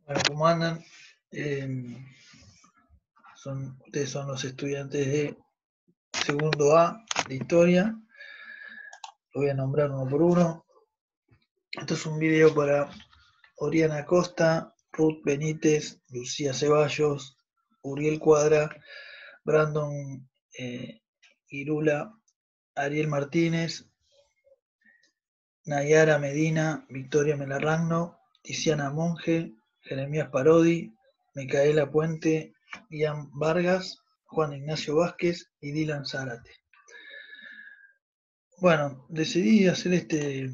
Bueno, ¿cómo andan? Ustedes son los estudiantes de segundo A de historia. Lo voy a nombrar uno por uno. Esto es un video para Oriana Costa, Ruth Benítez, Lucía Ceballos, Uriel Cuadra, Brandon Irula, Ariel Martínez, Nayara Medina, Victoria Melarragno, Tiziana Monge, Jeremías Parodi, Micaela Puente, Ian Vargas, Juan Ignacio Vázquez y Dylan Zárate. Bueno, decidí hacer este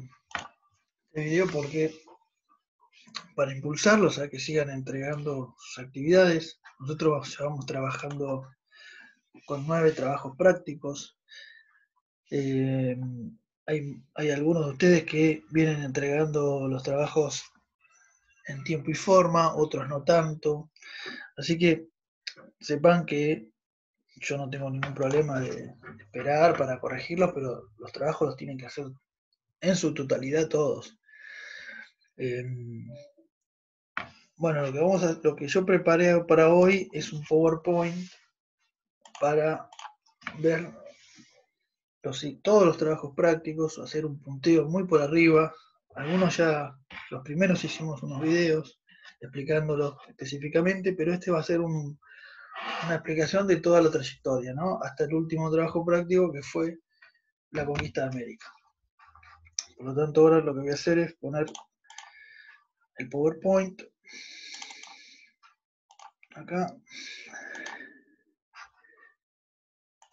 video porque para impulsarlos a que sigan entregando sus actividades, nosotros vamos trabajando con 9 trabajos prácticos. Hay algunos de ustedes que vienen entregando los trabajos en tiempo y forma, otros no tanto. Así que sepan que yo no tengo ningún problema de esperar para corregirlos, pero los trabajos los tienen que hacer en su totalidad todos. Bueno, lo que yo preparé para hoy es un PowerPoint para ver todos los trabajos prácticos, hacer un punteo muy por arriba. Algunos ya, los primeros hicimos unos videos explicándolos específicamente, pero este va a ser una explicación de toda la trayectoria, ¿no? Hasta el último trabajo práctico que fue la conquista de América. Por lo tanto, ahora lo que voy a hacer es poner el PowerPoint acá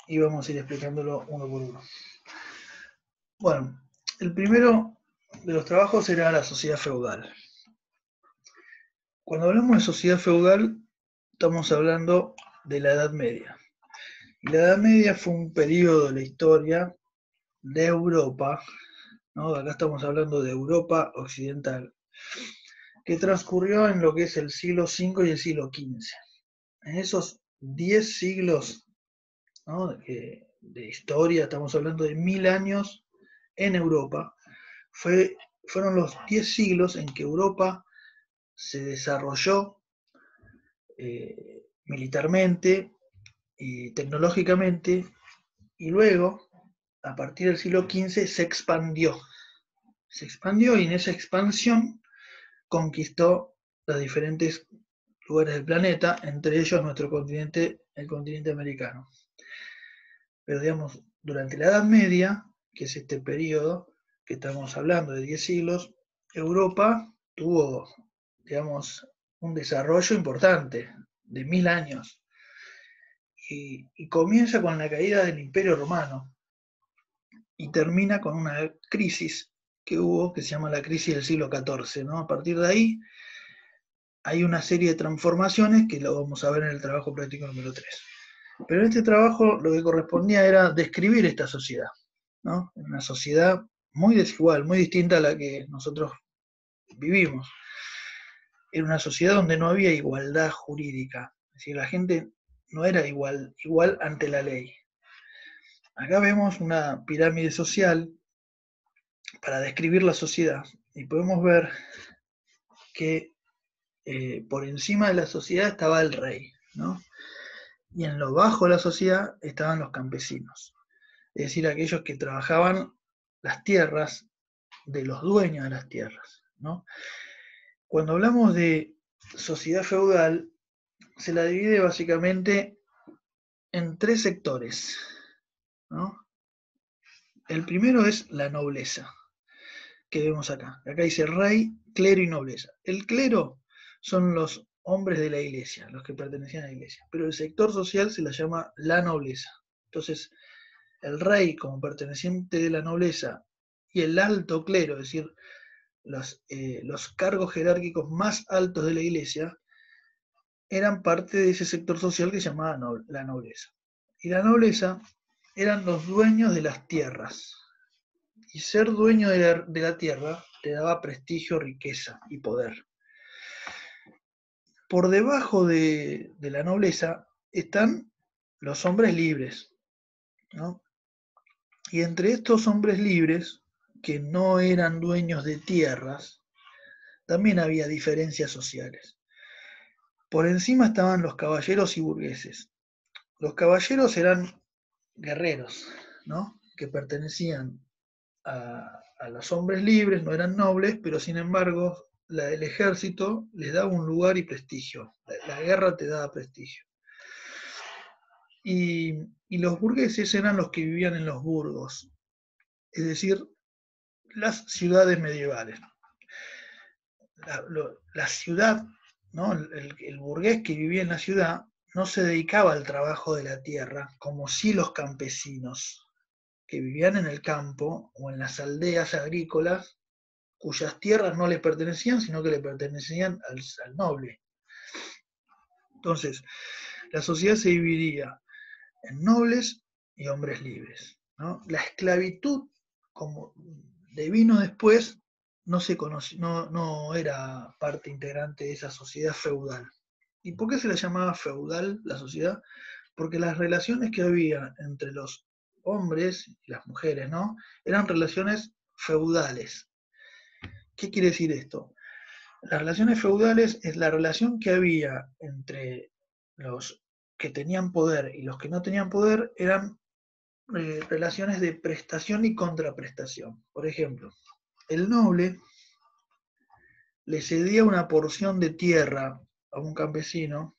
y vamos a ir explicándolo uno por uno. Bueno, el primero de los trabajos era la sociedad feudal. Cuando hablamos de sociedad feudal, estamos hablando de la Edad Media. Y la Edad Media fue un periodo de la historia de Europa, ¿no? Acá estamos hablando de Europa occidental, que transcurrió en lo que es el siglo V y el siglo XV. En esos 10 siglos, ¿no?, de historia, estamos hablando de 1000 años en Europa, fueron los 10 siglos en que Europa se desarrolló militarmente y tecnológicamente, y luego, a partir del siglo XV, se expandió. Y en esa expansión conquistó los diferentes lugares del planeta, entre ellos nuestro continente, el continente americano. Pero digamos, durante la Edad Media, que es este periodo que estamos hablando de 10 siglos, Europa tuvo, digamos, un desarrollo importante de 1000 años. Y comienza con la caída del Imperio Romano y termina con una crisis que hubo, que se llama la crisis del siglo XIV, ¿no? A partir de ahí hay una serie de transformaciones que lo vamos a ver en el trabajo práctico número 3. Pero en este trabajo lo que correspondía era describir esta sociedad, ¿no? Una sociedad muy desigual, muy distinta a la que nosotros vivimos. Era una sociedad donde no había igualdad jurídica, es decir, la gente no era igual ante la ley. Acá vemos una pirámide social para describir la sociedad y podemos ver que por encima de la sociedad estaba el rey, ¿no? Y en lo bajo de la sociedad estaban los campesinos, es decir, aquellos que trabajaban las tierras de los dueños de las tierras, ¿no? Cuando hablamos de sociedad feudal, se la divide básicamente en 3 sectores, ¿no? El primero es la nobleza, que vemos acá. Acá dice rey, clero y nobleza. El clero son los hombres de la iglesia, los que pertenecían a la iglesia, pero el sector social se la llama la nobleza. Entonces, el rey como perteneciente de la nobleza y el alto clero, es decir, los cargos jerárquicos más altos de la iglesia, eran parte de ese sector social que se llamaba la nobleza. Y la nobleza eran los dueños de las tierras. Y ser dueño de la tierra te daba prestigio, riqueza y poder. Por debajo de la nobleza están los hombres libres, ¿no? Y entre estos hombres libres, que no eran dueños de tierras, también había diferencias sociales. Por encima estaban los caballeros y burgueses. Los caballeros eran guerreros, ¿no? Que pertenecían a los hombres libres, no eran nobles, pero sin embargo el ejército les daba un lugar y prestigio. La guerra te daba prestigio. Y los burgueses eran los que vivían en los burgos, es decir, las ciudades medievales. La ciudad, ¿no? El burgués que vivía en la ciudad no se dedicaba al trabajo de la tierra, como si los campesinos que vivían en el campo o en las aldeas agrícolas, cuyas tierras no les pertenecían, sino que le pertenecían al noble. Entonces, la sociedad se dividía en nobles y hombres libres, ¿no? La esclavitud, como devino después, no se conoció, no era parte integrante de esa sociedad feudal. ¿Y por qué se la llamaba feudal la sociedad? Porque las relaciones que había entre los hombres y las mujeres, ¿no? Eran relaciones feudales. ¿Qué quiere decir esto? Las relaciones feudales es la relación que había entre los que tenían poder y los que no tenían poder, eran relaciones de prestación y contraprestación. Por ejemplo, el noble le cedía una porción de tierra a un campesino,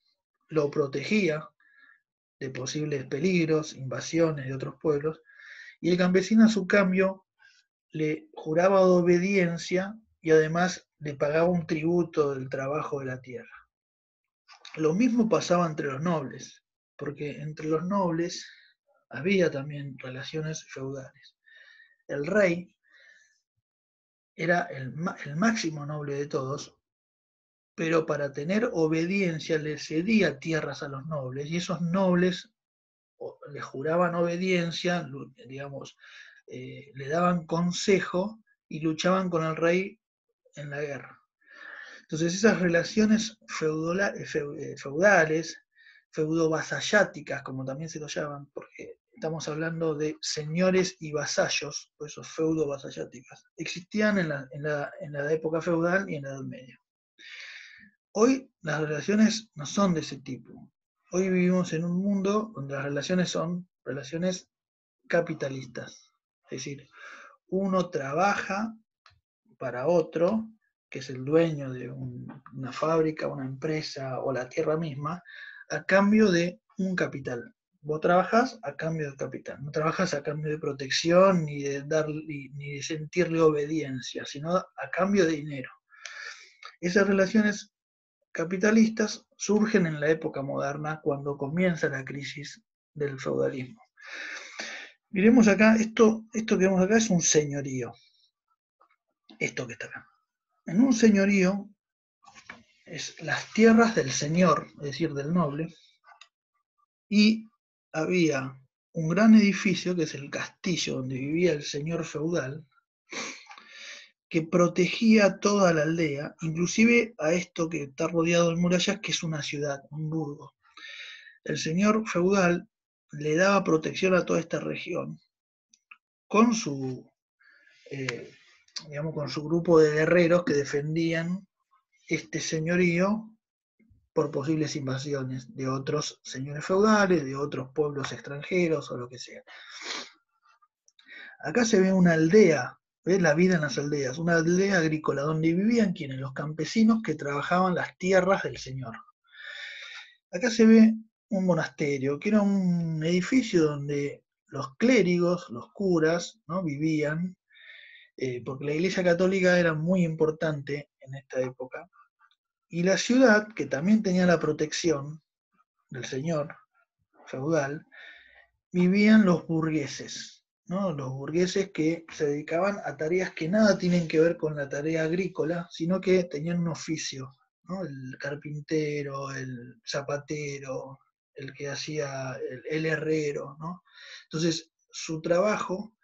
lo protegía de posibles peligros, invasiones de otros pueblos, y el campesino a su cambio le juraba obediencia y además le pagaba un tributo del trabajo de la tierra. Lo mismo pasaba entre los nobles, porque entre los nobles había también relaciones feudales. El rey era el máximo noble de todos, pero para tener obediencia le cedía tierras a los nobles, y esos nobles le juraban obediencia, digamos, le daban consejo y luchaban con el rey en la guerra. Entonces esas relaciones feudales, feudo-vasalláticas, como también se lo llaman, porque estamos hablando de señores y vasallos, por eso feudo-vasalláticas, existían en la época feudal y en la Edad Media. Hoy las relaciones no son de ese tipo. Hoy vivimos en un mundo donde las relaciones son relaciones capitalistas. Es decir, uno trabaja para otro, que es el dueño de una fábrica, una empresa o la tierra misma, a cambio de un capital. Vos trabajás a cambio del capital, no trabajas a cambio de protección ni ni de sentirle obediencia, sino a cambio de dinero. Esas relaciones capitalistas surgen en la época moderna cuando comienza la crisis del feudalismo. Miremos acá, esto que vemos acá es un señorío. Esto que está acá. En un señorío es las tierras del señor, es decir, del noble, y había un gran edificio, que es el castillo donde vivía el señor feudal, que protegía toda la aldea, inclusive a esto que está rodeado de murallas, que es una ciudad, un burgo. El señor feudal le daba protección a toda esta región con digamos, con su grupo de guerreros que defendían este señorío por posibles invasiones de otros señores feudales, de otros pueblos extranjeros o lo que sea. Acá se ve una aldea, ¿ves? La vida en las aldeas, una aldea agrícola donde vivían quienes, los campesinos que trabajaban las tierras del señor. Acá se ve un monasterio, que era un edificio donde los clérigos, los curas, ¿no? Vivían, porque la Iglesia Católica era muy importante en esta época, y la ciudad, que también tenía la protección del señor feudal, vivían los burgueses, ¿no? Los burgueses que se dedicaban a tareas que nada tienen que ver con la tarea agrícola, sino que tenían un oficio, ¿no? El carpintero, el zapatero, el que hacía el herrero, ¿no? Entonces, su trabajo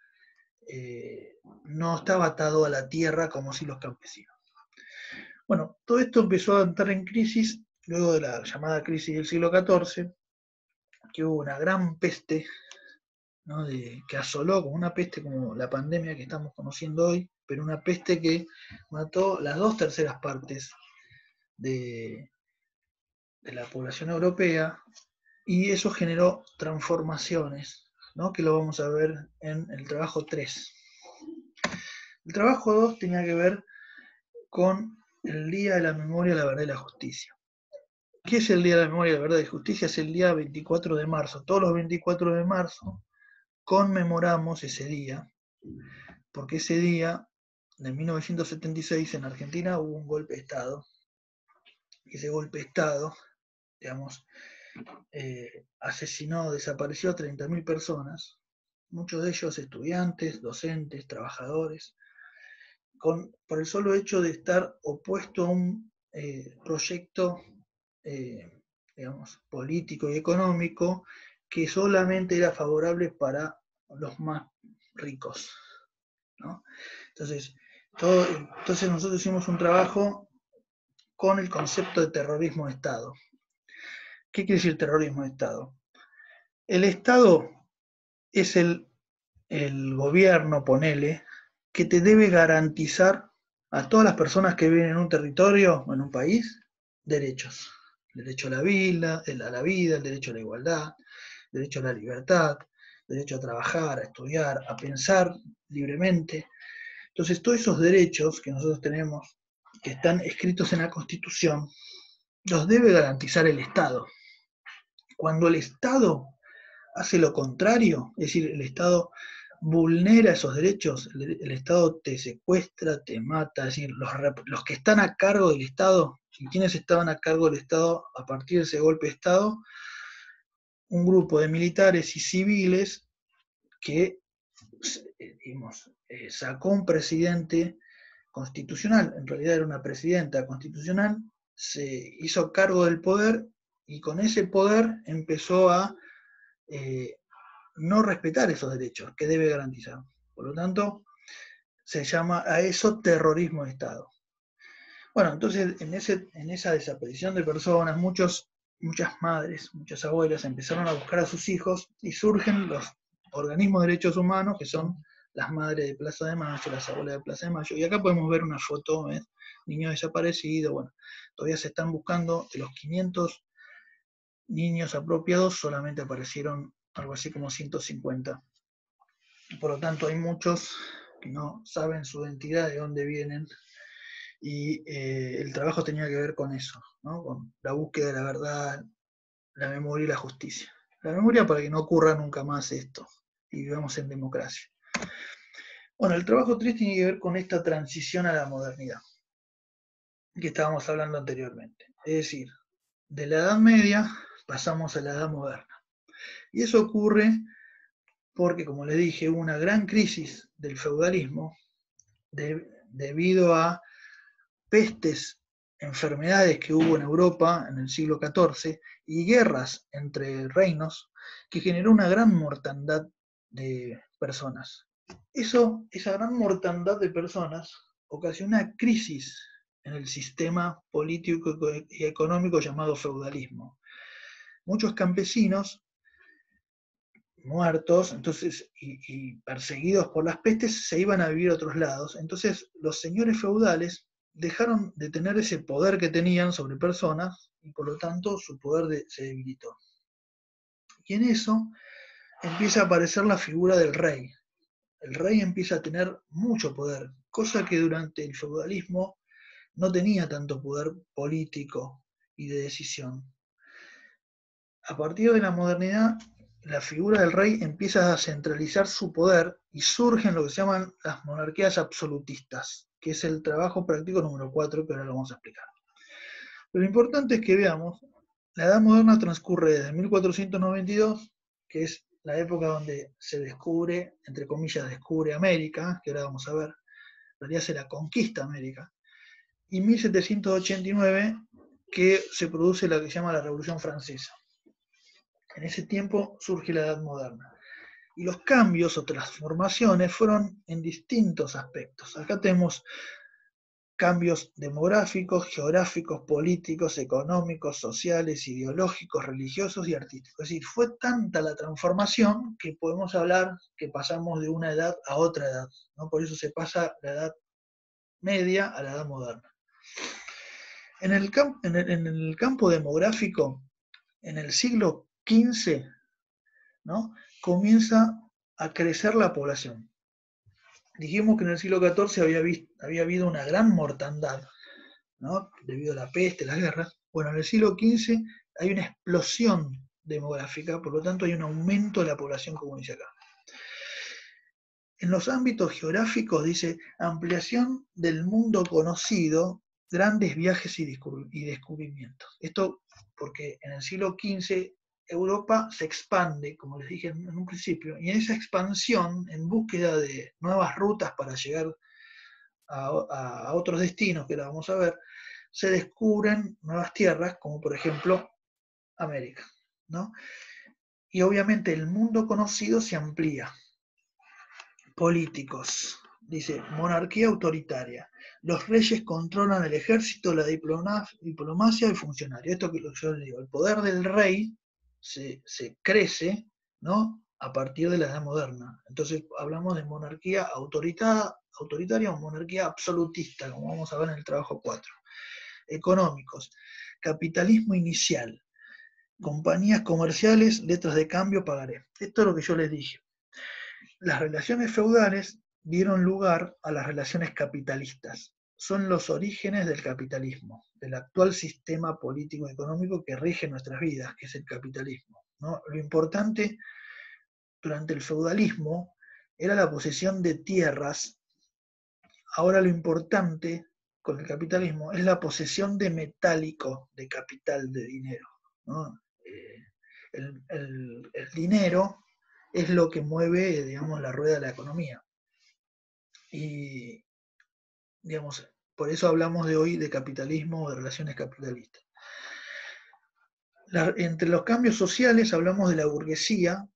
no estaba atado a la tierra como si los campesinos. Bueno, todo esto empezó a entrar en crisis luego de la llamada crisis del siglo XIV, que hubo una gran peste, ¿no? Que asoló como una peste como la pandemia que estamos conociendo hoy, pero una peste que mató las 2/3 partes de, de la población europea, y eso generó transformaciones, ¿no? Que lo vamos a ver en el trabajo 3. El trabajo 2 tenía que ver con el Día de la Memoria, la Verdad y la Justicia. ¿Qué es el Día de la Memoria, la Verdad y la Justicia? Es el día 24 de marzo. Todos los 24 de marzo conmemoramos ese día, porque ese día, de 1976, en Argentina hubo un golpe de Estado. Y ese golpe de Estado, digamos, asesinó, desapareció a 30.000 personas, muchos de ellos estudiantes, docentes, trabajadores, por el solo hecho de estar opuesto a un proyecto, digamos, político y económico que solamente era favorable para los más ricos, ¿no? Entonces nosotros hicimos un trabajo con el concepto de terrorismo de Estado. ¿Qué quiere decir terrorismo de Estado? El Estado es el gobierno, ponele, que te debe garantizar a todas las personas que viven en un territorio o en un país derechos. Derecho a la vida, el derecho a la igualdad, derecho a la libertad, derecho a trabajar, a estudiar, a pensar libremente. Entonces, todos esos derechos que nosotros tenemos, que están escritos en la Constitución, los debe garantizar el Estado. Cuando el Estado hace lo contrario, es decir, el Estado vulnera esos derechos, el Estado te secuestra, te mata, es decir, los que están a cargo del Estado, y quienes estaban a cargo del Estado a partir de ese golpe de Estado, un grupo de militares y civiles que digamos, sacó un presidente constitucional, en realidad era una presidenta constitucional, se hizo cargo del poder y con ese poder empezó a no respetar esos derechos que debe garantizar. Por lo tanto, se llama a eso terrorismo de Estado. Bueno, entonces en esa desaparición de personas, muchas madres, muchas abuelas empezaron a buscar a sus hijos y surgen los organismos de derechos humanos que son las madres de Plaza de Mayo, las abuelas de Plaza de Mayo. Y acá podemos ver una foto, ¿ves? Niños desaparecidos, bueno, todavía se están buscando, de los 500 niños apropiados solamente aparecieron algo así como 150. Por lo tanto, hay muchos que no saben su identidad, de dónde vienen, y el trabajo tenía que ver con eso, ¿no? Con la búsqueda de la verdad, la memoria y la justicia. La memoria para que no ocurra nunca más esto y vivamos en democracia. Bueno, el trabajo 3 tiene que ver con esta transición a la modernidad que estábamos hablando anteriormente. Es decir, de la Edad Media pasamos a la Edad Moderna. Y eso ocurre porque, como les dije, hubo una gran crisis del feudalismo debido a pestes, enfermedades que hubo en Europa en el siglo XIV y guerras entre reinos que generó una gran mortandad de personas. Esa gran mortandad de personas ocasionó una crisis en el sistema político y económico llamado feudalismo. Muchos campesinos muertos, entonces, y perseguidos por las pestes, se iban a vivir a otros lados. Entonces, los señores feudales dejaron de tener ese poder que tenían sobre personas y por lo tanto su poder se debilitó. Y en eso empieza a aparecer la figura del rey. El rey empieza a tener mucho poder, cosa que durante el feudalismo no tenía tanto poder político y de decisión. A partir de la modernidad, la figura del rey empieza a centralizar su poder y surgen lo que se llaman las monarquías absolutistas, que es el trabajo práctico número 4, que ahora lo vamos a explicar. Pero lo importante es que veamos, la Edad Moderna transcurre desde 1492, que es la época donde se descubre, entre comillas, descubre América, que ahora vamos a ver, en realidad se la conquista América, y 1789, que se produce la que se llama la Revolución Francesa. En ese tiempo surge la Edad Moderna. Y los cambios o transformaciones fueron en distintos aspectos. Acá tenemos cambios demográficos, geográficos, políticos, económicos, sociales, ideológicos, religiosos y artísticos. Es decir, fue tanta la transformación que podemos hablar que pasamos de una edad a otra edad, ¿no? Por eso se pasa la Edad Media a la Edad Moderna. En el campo demográfico, en el siglo XV, ¿no? Comienza a crecer la población. Dijimos que en el siglo XIV había habido una gran mortandad, ¿no? Debido a la peste, las guerras. Bueno, en el siglo XV hay una explosión demográfica, por lo tanto hay un aumento de la población, como dice acá. En los ámbitos geográficos dice ampliación del mundo conocido, grandes viajes y descubrimientos. Esto porque en el siglo XV Europa se expande, como les dije en un principio, y en esa expansión, en búsqueda de nuevas rutas para llegar a otros destinos, que la vamos a ver, se descubren nuevas tierras, como por ejemplo América, ¿no? Y obviamente el mundo conocido se amplía. Políticos, dice, monarquía autoritaria. Los reyes controlan el ejército, la diplomacia y el funcionario. Esto que yo les digo, el poder del rey se crece, ¿no? A partir de la edad moderna. Entonces hablamos de monarquía autoritaria o monarquía absolutista, como vamos a ver en el trabajo 4. Económicos, capitalismo inicial, compañías comerciales, letras de cambio, pagaré. Esto es lo que yo les dije. Las relaciones feudales dieron lugar a las relaciones capitalistas. Son los orígenes del capitalismo, del actual sistema político y económico que rige nuestras vidas, que es el capitalismo, ¿no? Lo importante durante el feudalismo era la posesión de tierras. Ahora lo importante con el capitalismo es la posesión de metálico, de capital, de dinero, ¿no? El dinero es lo que mueve, digamos, la rueda de la economía. Y, digamos, por eso hablamos de hoy de capitalismo o de relaciones capitalistas. Entre los cambios sociales hablamos de la burguesía,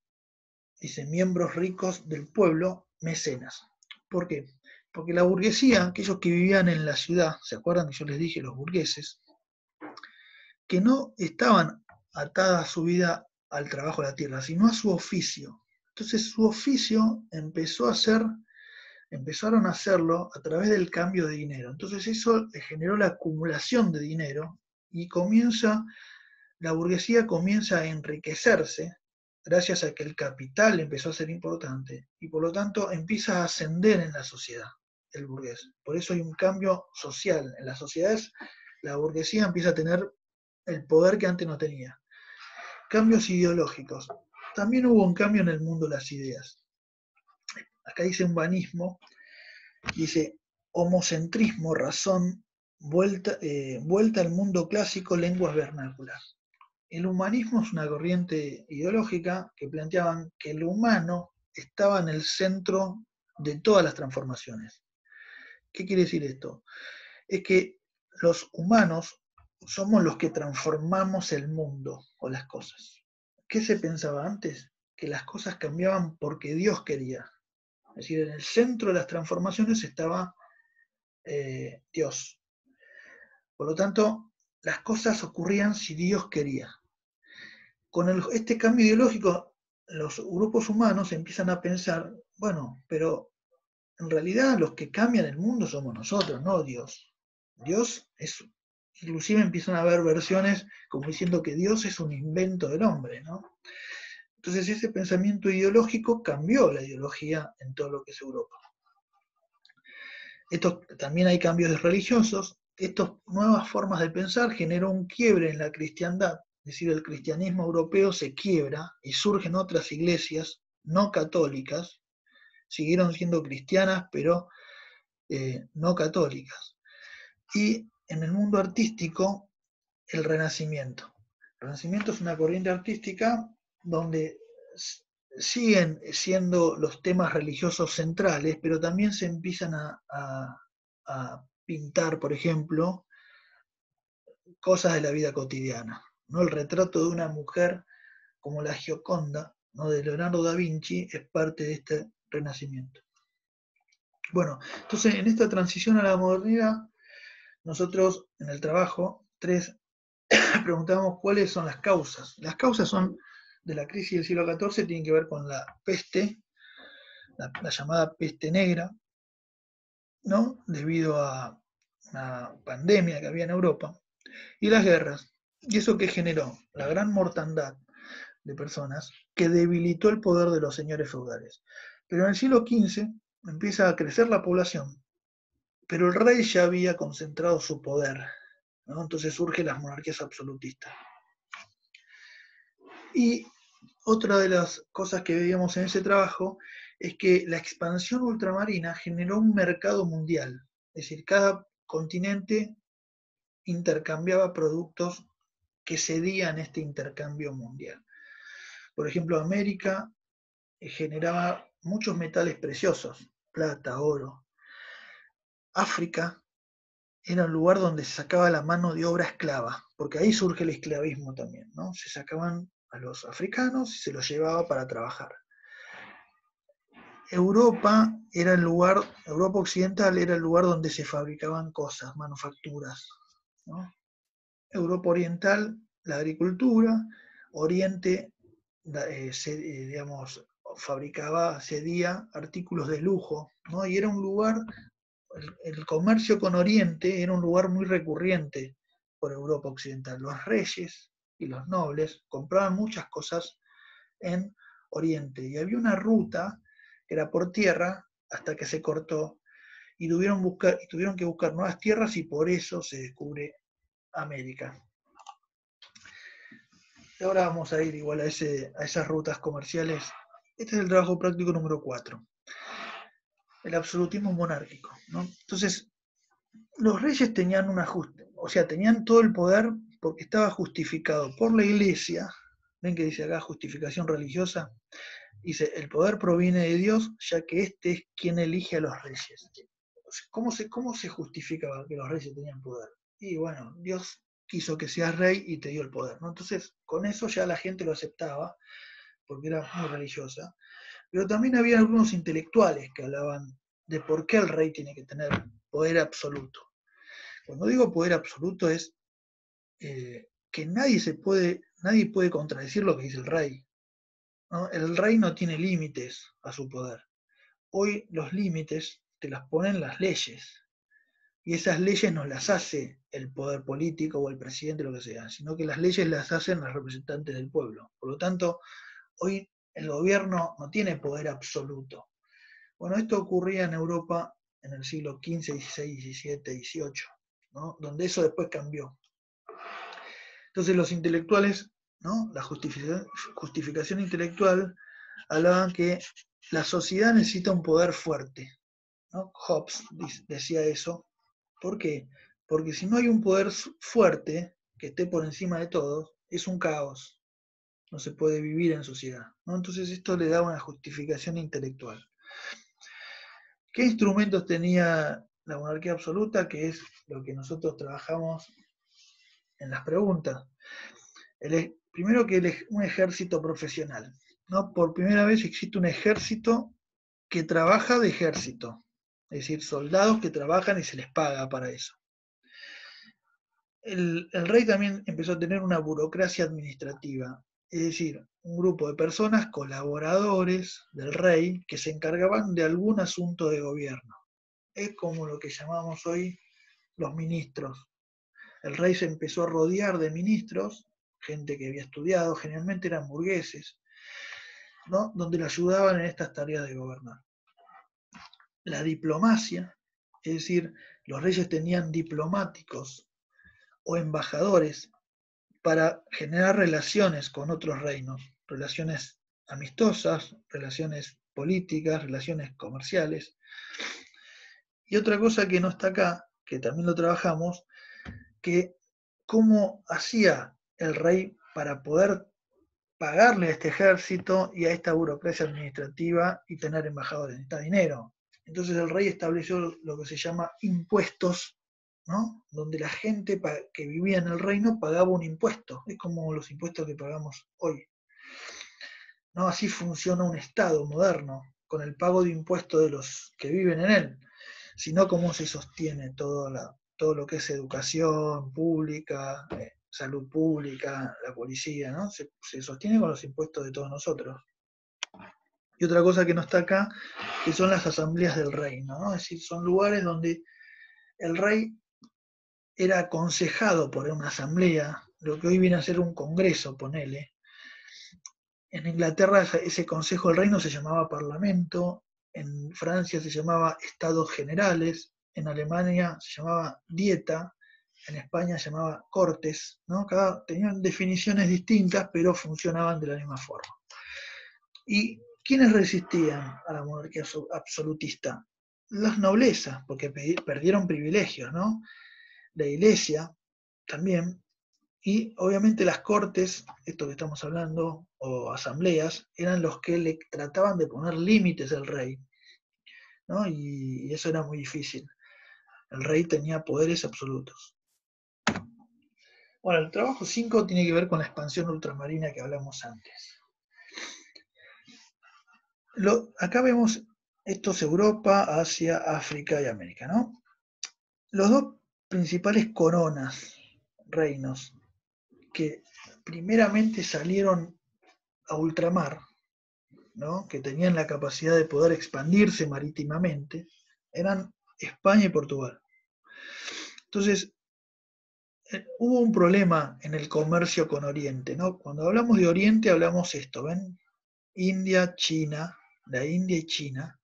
dice, miembros ricos del pueblo, mecenas. ¿Por qué? Porque la burguesía, aquellos que vivían en la ciudad, ¿se acuerdan que yo les dije los burgueses? Que no estaban atadas su vida al trabajo de la tierra, sino a su oficio. Entonces su oficio empezaron a hacerlo a través del cambio de dinero. Entonces eso generó la acumulación de dinero y la burguesía comienza a enriquecerse gracias a que el capital empezó a ser importante y por lo tanto empieza a ascender en la sociedad el burgués. Por eso hay un cambio social. En las sociedades la burguesía empieza a tener el poder que antes no tenía. Cambios ideológicos. También hubo un cambio en el mundo de las ideas. Acá dice humanismo, dice homocentrismo, razón, vuelta al mundo clásico, lenguas vernáculas. El humanismo es una corriente ideológica que planteaban que el humano estaba en el centro de todas las transformaciones. ¿Qué quiere decir esto? Es que los humanos somos los que transformamos el mundo o las cosas. ¿Qué se pensaba antes? Que las cosas cambiaban porque Dios quería. Es decir, en el centro de las transformaciones estaba Dios. Por lo tanto, las cosas ocurrían si Dios quería. Con este cambio ideológico, los grupos humanos empiezan a pensar, bueno, pero en realidad los que cambian el mundo somos nosotros, no Dios. Dios es, inclusive empiezan a haber versiones como diciendo que Dios es un invento del hombre, ¿no? Entonces ese pensamiento ideológico cambió la ideología en todo lo que es Europa. También hay cambios religiosos. Estas nuevas formas de pensar generó un quiebre en la cristiandad, es decir, el cristianismo europeo se quiebra y surgen otras iglesias no católicas, siguieron siendo cristianas, pero no católicas. Y en el mundo artístico, el Renacimiento. El Renacimiento es una corriente artística donde siguen siendo los temas religiosos centrales, pero también se empiezan a pintar, por ejemplo, cosas de la vida cotidiana, ¿no? El retrato de una mujer como la Gioconda, ¿no? De Leonardo da Vinci es parte de este renacimiento. Bueno, entonces en esta transición a la modernidad, nosotros en el trabajo 3 preguntamos cuáles son las causas. Las causas son de la crisis del siglo XIV, tienen que ver con la peste, la llamada peste negra, ¿no? Debido a una pandemia que había en Europa. Y las guerras. ¿Y eso qué generó? La gran mortandad de personas que debilitó el poder de los señores feudales. Pero en el siglo XV empieza a crecer la población, pero el rey ya había concentrado su poder, ¿no? Entonces surgen las monarquías absolutistas. Y otra de las cosas que veíamos en ese trabajo es que la expansión ultramarina generó un mercado mundial, es decir, cada continente intercambiaba productos que cedían este intercambio mundial. Por ejemplo, América generaba muchos metales preciosos, plata, oro. África era un lugar donde se sacaba la mano de obra esclava, porque ahí surge el esclavismo también, ¿no? Se sacaban a los africanos y se los llevaba para trabajar. Europa era el lugar, Europa occidental era el lugar donde se fabricaban cosas, manufacturas, ¿no? Europa oriental, la agricultura, Oriente, digamos, fabricaba, cedía artículos de lujo, ¿no? Y era un lugar, el comercio con Oriente era un lugar muy recurrente por Europa occidental. Los reyes y los nobles compraban muchas cosas en Oriente y había una ruta que era por tierra hasta que se cortó y tuvieron que buscar nuevas tierras y por eso se descubre América. Y ahora vamos a ir igual a esas rutas comerciales. Este es el trabajo práctico número 4, el absolutismo monárquico, ¿no? Entonces, los reyes tenían tenían todo el poder porque estaba justificado por la iglesia. Ven que dice acá justificación religiosa. Dice, el poder proviene de Dios, ya que este es quien elige a los reyes. ¿Cómo se justificaba que los reyes tenían poder? Y bueno, Dios quiso que seas rey y te dio el poder, ¿no? Entonces, con eso ya la gente lo aceptaba, porque era muy religiosa. Pero también había algunos intelectuales que hablaban de por qué el rey tiene que tener poder absoluto. Cuando digo poder absoluto es que nadie puede contradecir lo que dice el rey, ¿no? El rey no tiene límites a su poder. Hoy los límites te las ponen las leyes. Y esas leyes no las hace el poder político o el presidente, lo que sea, sino que las leyes las hacen los representantes del pueblo. Por lo tanto, hoy el gobierno no tiene poder absoluto. Bueno, esto ocurría en Europa en el siglo XV, XVI, XVII, XVIII, ¿no? Donde eso después cambió. Entonces los intelectuales, ¿no? La justificación intelectual hablaban que la sociedad necesita un poder fuerte, ¿no? Hobbes decía eso. ¿Por qué? Porque si no hay un poder fuerte que esté por encima de todo, es un caos. No se puede vivir en sociedad, ¿no? Entonces esto le da una justificación intelectual. ¿Qué instrumentos tenía la monarquía absoluta? Que es lo que nosotros trabajamos en las preguntas. Primero que un ejército profesional, ¿no? Por primera vez existe un ejército que trabaja de ejército, es decir, soldados que trabajan y se les paga para eso. El rey también empezó a tener una burocracia administrativa, es decir, un grupo de personas, colaboradores del rey, que se encargaban de algún asunto de gobierno. Es como lo que llamamos hoy los ministros. El rey se empezó a rodear de ministros, gente que había estudiado, generalmente eran burgueses, ¿no? Donde le ayudaban en estas tareas de gobernar. La diplomacia, es decir, los reyes tenían diplomáticos o embajadores para generar relaciones con otros reinos, relaciones amistosas, relaciones políticas, relaciones comerciales. Y otra cosa que no está acá, que también lo trabajamos, que cómo hacía el rey para poder pagarle a este ejército y a esta burocracia administrativa y tener embajadores, necesita dinero. Entonces el rey estableció lo que se llama impuestos, ¿no? Donde la gente que vivía en el reino pagaba un impuesto, es como los impuestos que pagamos hoy. ¿No? Así funciona un Estado moderno, con el pago de impuestos de los que viven en él, sino cómo se sostiene todo lo que es educación pública, salud pública, la policía, ¿no? Se sostiene con los impuestos de todos nosotros. Y otra cosa que no está acá, que son las asambleas del reino, ¿no? Es decir, son lugares donde el rey era aconsejado por una asamblea, lo que hoy viene a ser un congreso, ponele. En Inglaterra ese Consejo del Reino se llamaba Parlamento, en Francia se llamaba Estados Generales, en Alemania se llamaba Dieta, en España se llamaba Cortes, ¿no? Tenían definiciones distintas, pero funcionaban de la misma forma. ¿Y quiénes resistían a la monarquía absolutista? Las noblezas, porque perdieron privilegios, ¿no? La iglesia también, y obviamente las cortes, esto que estamos hablando, o asambleas, eran los que le trataban de poner límites al rey, ¿no? Y eso era muy difícil. El rey tenía poderes absolutos. Bueno, el trabajo 5 tiene que ver con la expansión ultramarina que hablamos antes. Acá vemos, esto es Europa, Asia, África y América, ¿no? Los dos principales coronas, reinos, que primeramente salieron a ultramar, ¿no? Que tenían la capacidad de poder expandirse marítimamente, eran España y Portugal. Entonces, hubo un problema en el comercio con Oriente, ¿no? Cuando hablamos de Oriente hablamos esto, ¿ven? India, China, la India y China.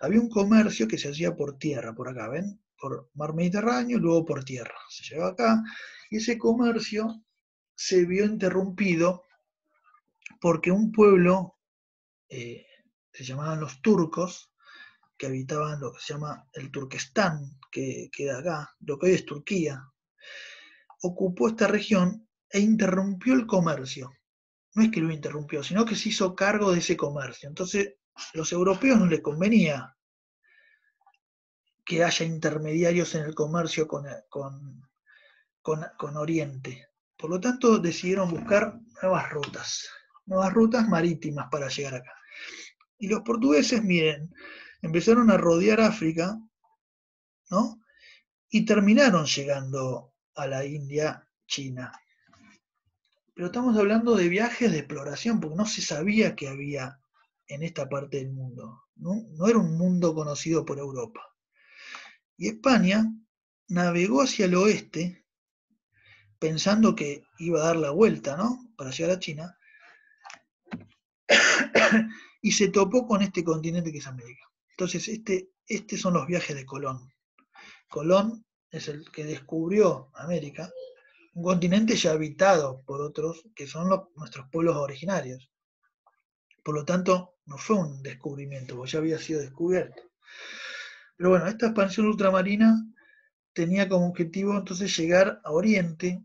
Había un comercio que se hacía por tierra, por acá, ¿ven? Por mar Mediterráneo y luego por tierra. Se lleva acá y ese comercio se vio interrumpido porque un pueblo, se llamaban los turcos, que habitaban lo que se llama el Turquestán, que queda acá, lo que hoy es Turquía, ocupó esta región e interrumpió el comercio. No es que lo interrumpió, sino que se hizo cargo de ese comercio. Entonces, a los europeos no les convenía que haya intermediarios en el comercio con Oriente. Por lo tanto, decidieron buscar nuevas rutas marítimas para llegar acá. Y los portugueses, miren, empezaron a rodear África, ¿no? Y terminaron llegando a la India, China. Pero estamos hablando de viajes de exploración, porque no se sabía que había en esta parte del mundo, ¿no? No era un mundo conocido por Europa. Y España navegó hacia el oeste, pensando que iba a dar la vuelta, ¿no? Para llegar a China, y se topó con este continente que es América. Entonces, estos son los viajes de Colón. Colón es el que descubrió América, un continente ya habitado por otros que son nuestros pueblos originarios. Por lo tanto, no fue un descubrimiento, porque ya había sido descubierto. Pero bueno, esta expansión ultramarina tenía como objetivo entonces llegar a Oriente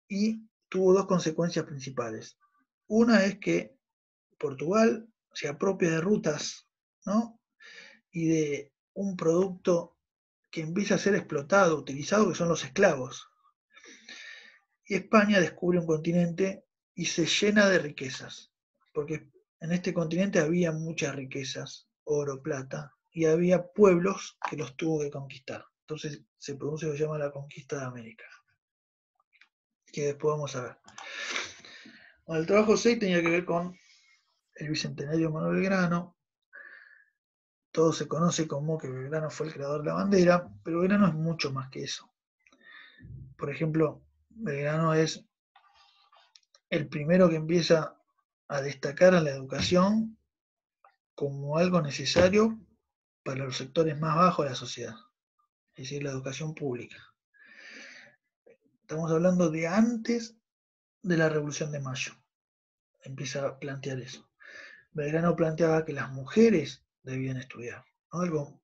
y tuvo dos consecuencias principales. Una es que Portugal se apropia de rutas, ¿no? Y de un producto que empieza a ser explotado, utilizado, que son los esclavos. Y España descubre un continente y se llena de riquezas, porque en este continente había muchas riquezas, oro, plata, y había pueblos que los tuvo que conquistar. Entonces se produce lo que se llama la conquista de América, que después vamos a ver. Bueno, el trabajo 6 tenía que ver con el bicentenario de Manuel Belgrano. Todo se conoce como que Belgrano fue el creador de la bandera, pero Belgrano es mucho más que eso. Por ejemplo, Belgrano es el primero que empieza a destacar a la educación como algo necesario para los sectores más bajos de la sociedad, es decir, la educación pública. Estamos hablando de antes de la Revolución de Mayo. Empieza a plantear eso. Belgrano planteaba que las mujeres debían estudiar, ¿no? Algo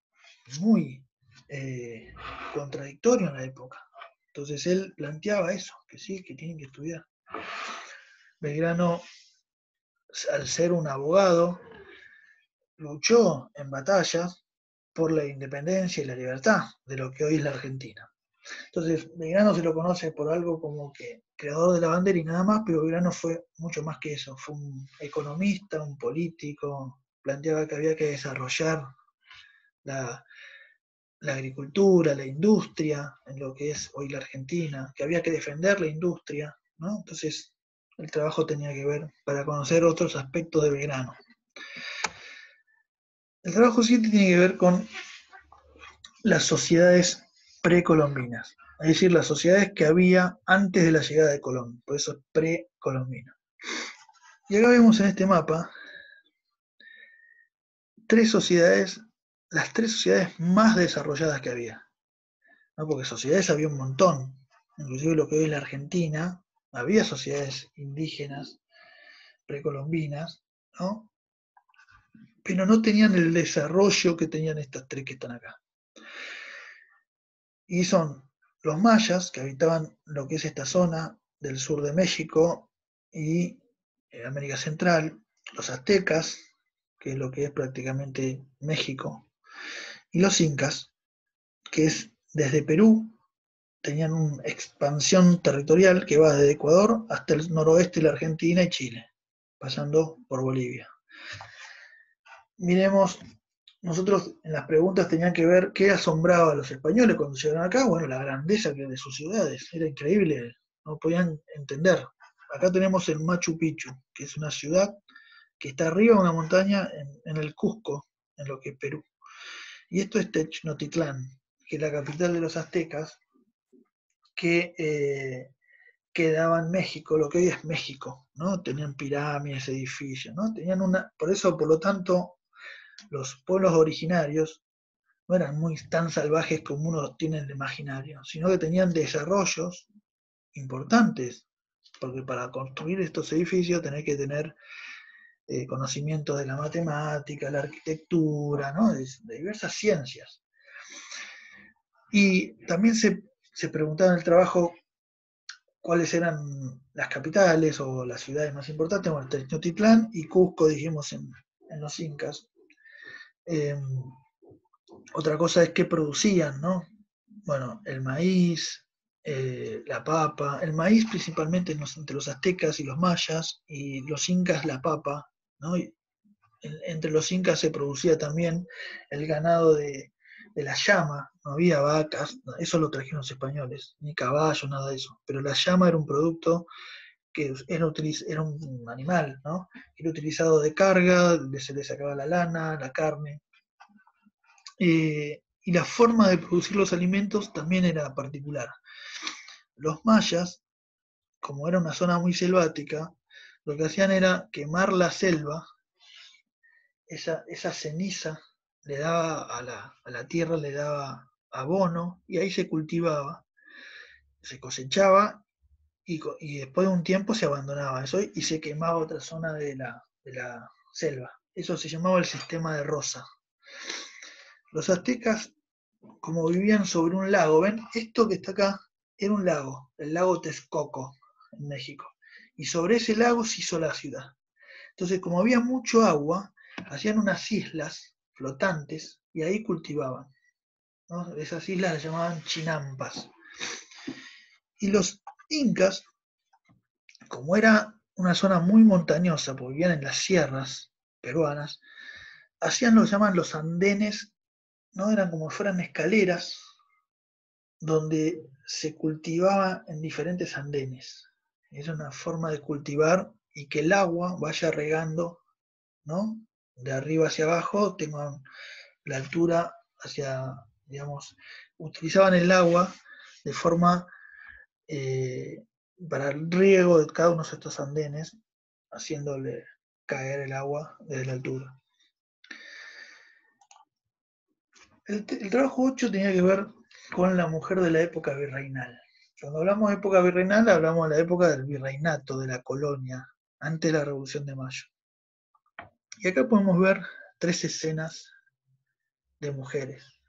muy contradictorio en la época. Entonces él planteaba eso, que sí, que tienen que estudiar. Belgrano, al ser un abogado, luchó en batallas por la independencia y la libertad de lo que hoy es la Argentina. Entonces, Belgrano se lo conoce por algo como que creador de la bandera y nada más, pero Belgrano fue mucho más que eso. Fue un economista, un político, planteaba que había que desarrollar la agricultura, la industria, en lo que es hoy la Argentina, que había que defender la industria, ¿no? Entonces, el trabajo tenía que ver para conocer otros aspectos de Belgrano. El trabajo 7 tiene que ver con las sociedades precolombinas. es decir, las sociedades que había antes de la llegada de Colón, por eso es precolombino. Y acá vemos en este mapa tres sociedades, las tres sociedades más desarrolladas que había, ¿no? Porque sociedades había un montón, inclusive lo que hoy es la Argentina, había sociedades indígenas precolombinas, ¿no? Pero no tenían el desarrollo que tenían estas tres que están acá. Y son los mayas, que habitaban lo que es esta zona del sur de México y América Central, los aztecas, que es lo que es prácticamente México, y los incas, que es desde Perú, tenían una expansión territorial que va desde Ecuador hasta el noroeste de la Argentina y Chile, pasando por Bolivia. Miremos, nosotros en las preguntas tenían que ver qué asombraba a los españoles cuando llegaron acá. Bueno, la grandeza de sus ciudades, era increíble, no podían entender. Acá tenemos el Machu Picchu, que es una ciudad que está arriba de una montaña en el Cusco, en lo que es Perú. Y esto es Tenochtitlán, que es la capital de los aztecas, que quedaba en México, lo que hoy es México, ¿no? Tenían pirámides, edificios, ¿no? Tenían una, por eso, por lo tanto, los pueblos originarios no eran muy tan salvajes como uno tiene en el imaginario, sino que tenían desarrollos importantes, porque para construir estos edificios tenés que tener conocimientos de la matemática, la arquitectura, ¿no? de diversas ciencias. Y también se preguntaba en el trabajo cuáles eran las capitales o las ciudades más importantes. Bueno, Tenochtitlán y Cusco, dijimos en los incas. Eh, Otra cosa es qué producían, ¿no? Bueno, el maíz, la papa, el maíz principalmente entre los aztecas y los mayas, y los incas la papa, ¿no? Y entre los incas se producía también el ganado de la llama, no había vacas, eso lo trajeron los españoles, ni caballos, nada de eso, pero la llama era un producto que era un animal, ¿no? Era utilizado de carga, se le sacaba la lana, la carne, y la forma de producir los alimentos también era particular. Los mayas, como era una zona muy selvática, lo que hacían era quemar la selva, esa ceniza le daba a la tierra, le daba abono, y ahí se cultivaba, se cosechaba, y después de un tiempo se abandonaba eso y se quemaba otra zona de la selva. Eso se llamaba el sistema de Rosa. Los aztecas, como vivían sobre un lago, ven, esto que está acá era un lago, el lago Texcoco, en México. Y sobre ese lago se hizo la ciudad. Entonces, como había mucho agua, hacían unas islas flotantes y ahí cultivaban, ¿no? Esas islas las llamaban chinampas. Y los incas, como era una zona muy montañosa, porque vivían en las sierras peruanas, hacían lo que llaman los andenes, ¿no? Eran como si fueran escaleras donde se cultivaba en diferentes andenes. Es una forma de cultivar y que el agua vaya regando, ¿no? De arriba hacia abajo, tengan la altura hacia, digamos, utilizaban el agua de forma para el riego de cada uno de estos andenes, haciéndole caer el agua desde la altura. El trabajo 8 tenía que ver con la mujer de la época virreinal. Cuando hablamos de época virreinal, hablamos de la época del virreinato, de la colonia, antes de la Revolución de Mayo. Y acá podemos ver tres escenas de mujeres.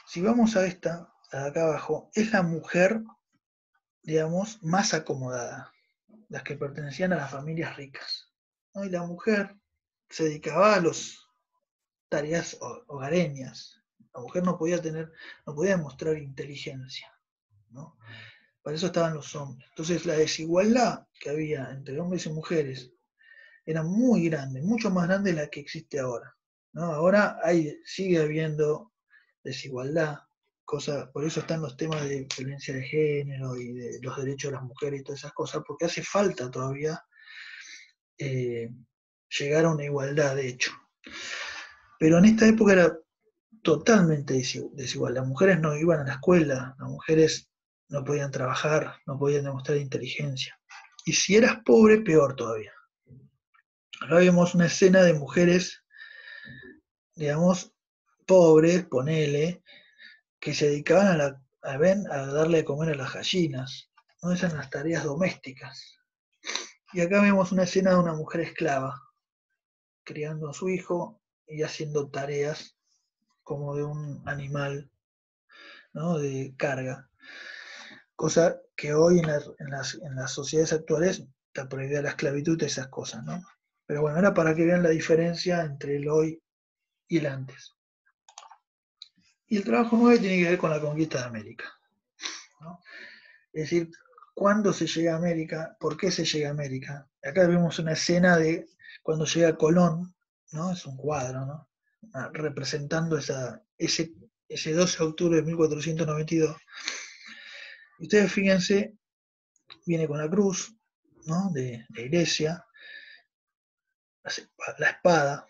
Si vamos a esta, la de acá abajo, es la mujer, digamos, más acomodada, las que pertenecían a las familias ricas, ¿no? Y la mujer se dedicaba a las tareas hogareñas. La mujer no podía demostrar inteligencia, ¿no? Para eso estaban los hombres. Entonces la desigualdad que había entre hombres y mujeres era muy grande, mucho más grande de la que existe ahora, ¿no? Ahora sigue habiendo desigualdad, por eso están los temas de violencia de género y de los derechos de las mujeres y todas esas cosas, porque hace falta todavía llegar a una igualdad, de hecho. Pero en esta época era totalmente desigual. Las mujeres no iban a la escuela, las mujeres no podían trabajar, no podían demostrar inteligencia. Y si eras pobre, peor todavía. Acá vemos una escena de mujeres, digamos, pobres, ponele, que se dedicaban a darle de comer a las gallinas, ¿no? Esas eran las tareas domésticas. Y acá vemos una escena de una mujer esclava, criando a su hijo y haciendo tareas como de un animal, ¿no? De carga. Cosa que hoy en las sociedades actuales está prohibida la esclavitud y esas cosas, ¿no? Pero bueno, era para que vean la diferencia entre el hoy y el antes. Y el trabajo 9 tiene que ver con la conquista de América, ¿no? Es decir, ¿cuándo se llega a América? ¿Por qué se llega a América? Acá vemos una escena de cuando llega Colón, ¿no? Es un cuadro, ¿no? Representando ese 12 de octubre de 1492. Y ustedes fíjense, viene con la cruz, ¿no? De la iglesia, la espada,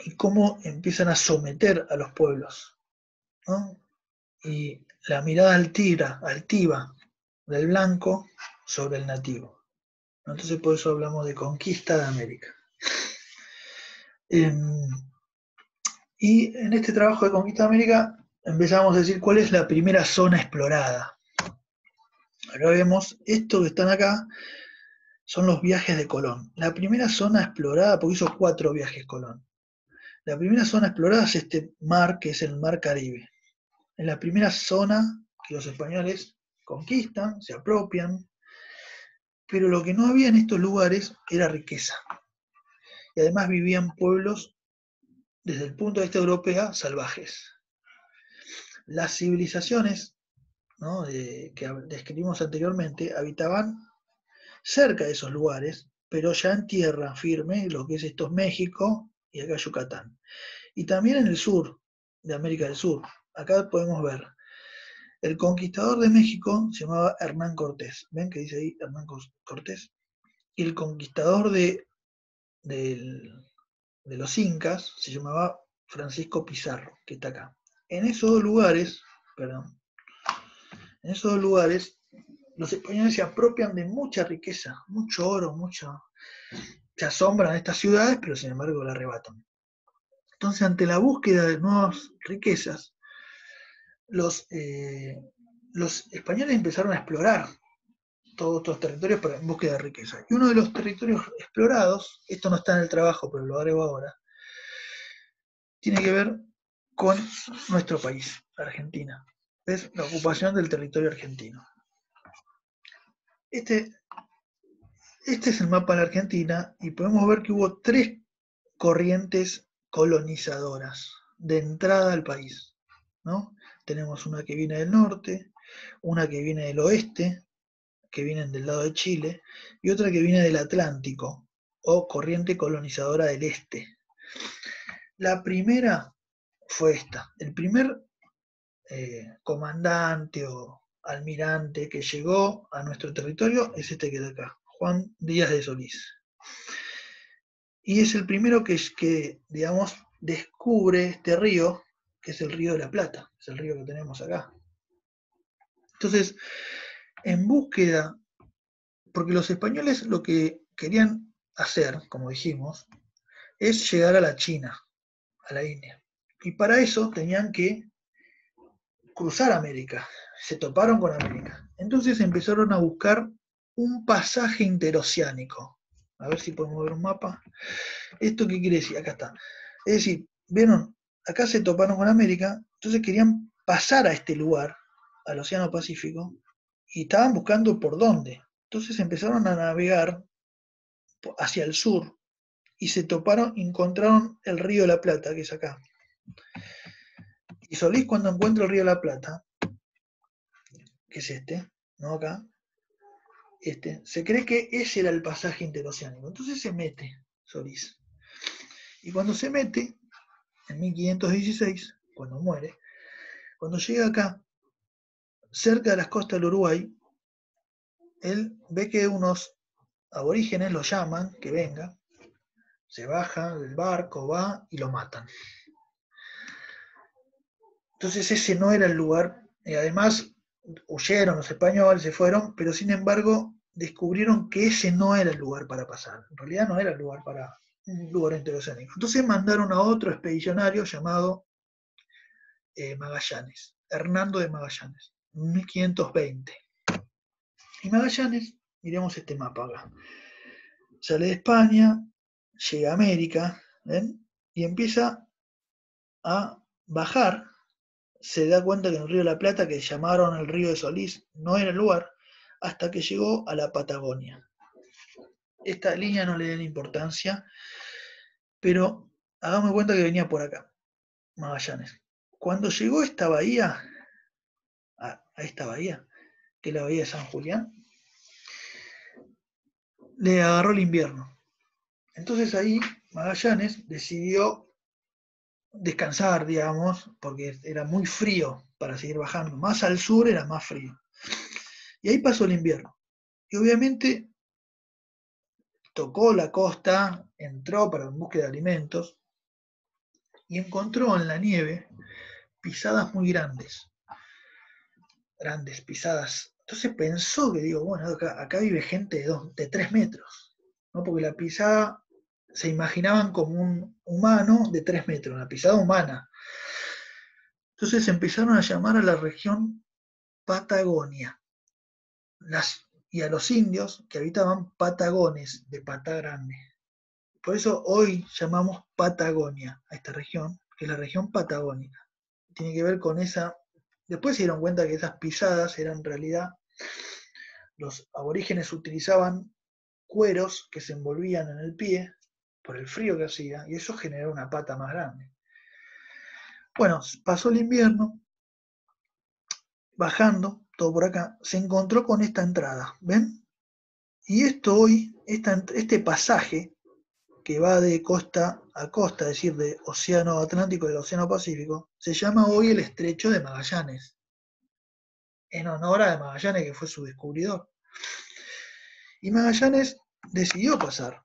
y cómo empiezan a someter a los pueblos, ¿no? Y la mirada altiva del blanco sobre el nativo. Entonces por eso hablamos de conquista de América. Y en este trabajo de conquista de América empezamos a decir cuál es la primera zona explorada. Acá vemos, esto que están acá son los viajes de Colón. La primera zona explorada, porque hizo 4 viajes Colón. La primera zona explorada es este mar, que es el mar Caribe. Es la primera zona que los españoles conquistan, se apropian, pero lo que no había en estos lugares era riqueza. Y además vivían pueblos, desde el punto de vista europeo, salvajes. Las civilizaciones, ¿no?, que describimos anteriormente, habitaban cerca de esos lugares, pero ya en tierra firme, lo que es esto es México y acá Yucatán. Y también en el sur de América del Sur. Acá podemos ver, el conquistador de México se llamaba Hernán Cortés. ¿Ven que dice ahí Hernán Cortés? Y el conquistador de los incas se llamaba Francisco Pizarro, que está acá. En esos dos lugares, los españoles se apropian de mucha riqueza, mucho oro, se asombran de estas ciudades, pero sin embargo la arrebatan. Entonces, ante la búsqueda de nuevas riquezas, los españoles empezaron a explorar todos estos territorios en búsqueda de riqueza. Y uno de los territorios explorados, esto no está en el trabajo, pero lo agrego ahora, tiene que ver con nuestro país, Argentina. Es la ocupación del territorio argentino. Este es el mapa de la Argentina y podemos ver que hubo 3 corrientes colonizadoras de entrada al país, ¿no? Tenemos una que viene del norte, una que viene del oeste, que vienen del lado de Chile, y otra que viene del Atlántico, o corriente colonizadora del este. La primera fue esta. El primer comandante o almirante que llegó a nuestro territorio es este que está acá, Juan Díaz de Solís. Y es el primero que digamos, descubre este río, que es el río de la Plata, es el río que tenemos acá. Entonces, en búsqueda, porque los españoles lo que querían hacer, como dijimos, es llegar a la China, a la India. Y para eso tenían que cruzar América, se toparon con América. Entonces empezaron a buscar un pasaje interoceánico. A ver si podemos ver un mapa. ¿Esto qué quiere decir? Acá está. Es decir, vieron, acá se toparon con América, entonces querían pasar a este lugar, al Océano Pacífico, y estaban buscando por dónde. Entonces empezaron a navegar hacia el sur y se toparon, encontraron el río de la Plata, que es acá. Y Solís, cuando encuentra el río de la Plata, que es este, ¿no? Acá, se cree que ese era el pasaje interoceánico. Entonces se mete Solís. Y cuando se mete, en 1516, cuando muere, cuando llega acá, cerca de las costas del Uruguay, él ve que unos aborígenes lo llaman, que venga, se baja del barco, va y lo matan. Entonces ese no era el lugar. Además, huyeron los españoles, se fueron, pero sin embargo descubrieron que ese no era el lugar para pasar. En realidad no era el lugar para un lugar interoceánico. Entonces mandaron a otro expedicionario llamado Magallanes, Hernando de Magallanes, 1520. Y Magallanes, miremos este mapa acá, sale de España, llega a América, ¿ven? Y empieza a bajar. Se da cuenta que en el río de la Plata, que llamaron el río de Solís, no era el lugar, hasta que llegó a la Patagonia. Esta línea no le den importancia, pero hagamos cuenta que venía por acá, Magallanes. Cuando llegó a esta bahía, a esta bahía, que es la bahía de San Julián, le agarró el invierno. Entonces ahí Magallanes decidió descansar, digamos, porque era muy frío para seguir bajando. Más al sur era más frío. Y ahí pasó el invierno. Y obviamente tocó la costa, entró para en búsqueda de alimentos y encontró en la nieve pisadas muy grandes. Grandes pisadas. Entonces pensó que, digo, bueno, acá vive gente de 3 metros, ¿no? Porque la pisada se imaginaban como un humano de 3 metros, una pisada humana. Entonces empezaron a llamar a la región Patagonia. Y a los indios que habitaban Patagones, de pata grande. Por eso hoy llamamos Patagonia a esta región, que es la región patagónica. Tiene que ver con esa. Después se dieron cuenta que esas pisadas eran en realidad, los aborígenes utilizaban cueros que se envolvían en el pie por el frío que hacía, y eso generó una pata más grande. Bueno, pasó el invierno, bajando, todo por acá, se encontró con esta entrada, ¿ven? Y esto hoy, este pasaje que va de costa a costa, es decir, de Océano Atlántico y del Océano Pacífico, se llama hoy el Estrecho de Magallanes, en honor a Magallanes, que fue su descubridor. Y Magallanes decidió pasar.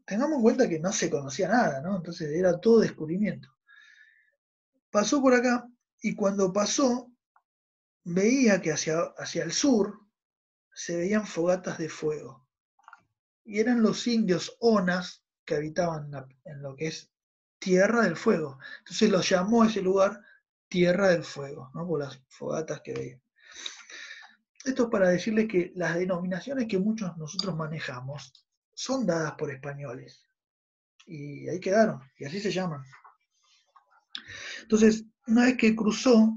Tengamos en cuenta que no se conocía nada, ¿no? Entonces era todo descubrimiento. Pasó por acá y cuando pasó, veía que hacia el sur se veían fogatas de fuego. Y eran los indios onas que habitaban en lo que es Tierra del Fuego. Entonces los llamó a ese lugar Tierra del Fuego, ¿no? Por las fogatas que veían. Esto es para decirles que las denominaciones que muchos nosotros manejamos son dadas por españoles. Y ahí quedaron, y así se llaman. Entonces, una vez que cruzó,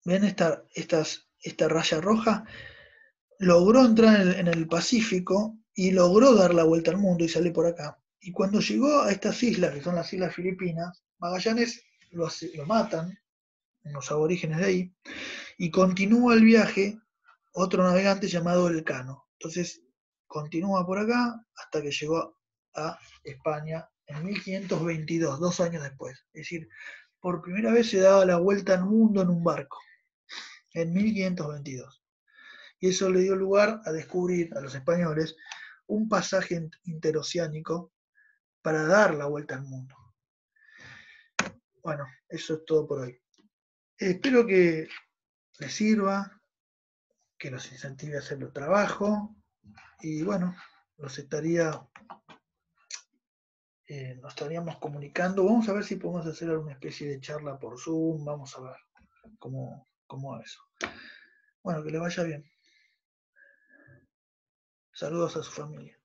ven esta raya roja, logró entrar en el Pacífico y logró dar la vuelta al mundo y salir por acá. Y cuando llegó a estas islas, que son las Islas Filipinas, Magallanes lo matan, unos aborígenes de ahí, y continúa el viaje otro navegante llamado Elcano. Entonces continúa por acá hasta que llegó a España en 1522, 2 años después. Es decir, por primera vez se daba la vuelta al mundo en un barco, en 1522. Y eso le dio lugar a descubrir a los españoles un pasaje interoceánico para dar la vuelta al mundo. Bueno, eso es todo por hoy. Espero que les sirva, que los incentive a hacer el trabajo y bueno, nos estaríamos comunicando. Vamos a ver si podemos hacer alguna especie de charla por Zoom, vamos a ver cómo va eso. Bueno, que le vaya bien. Saludos a su familia.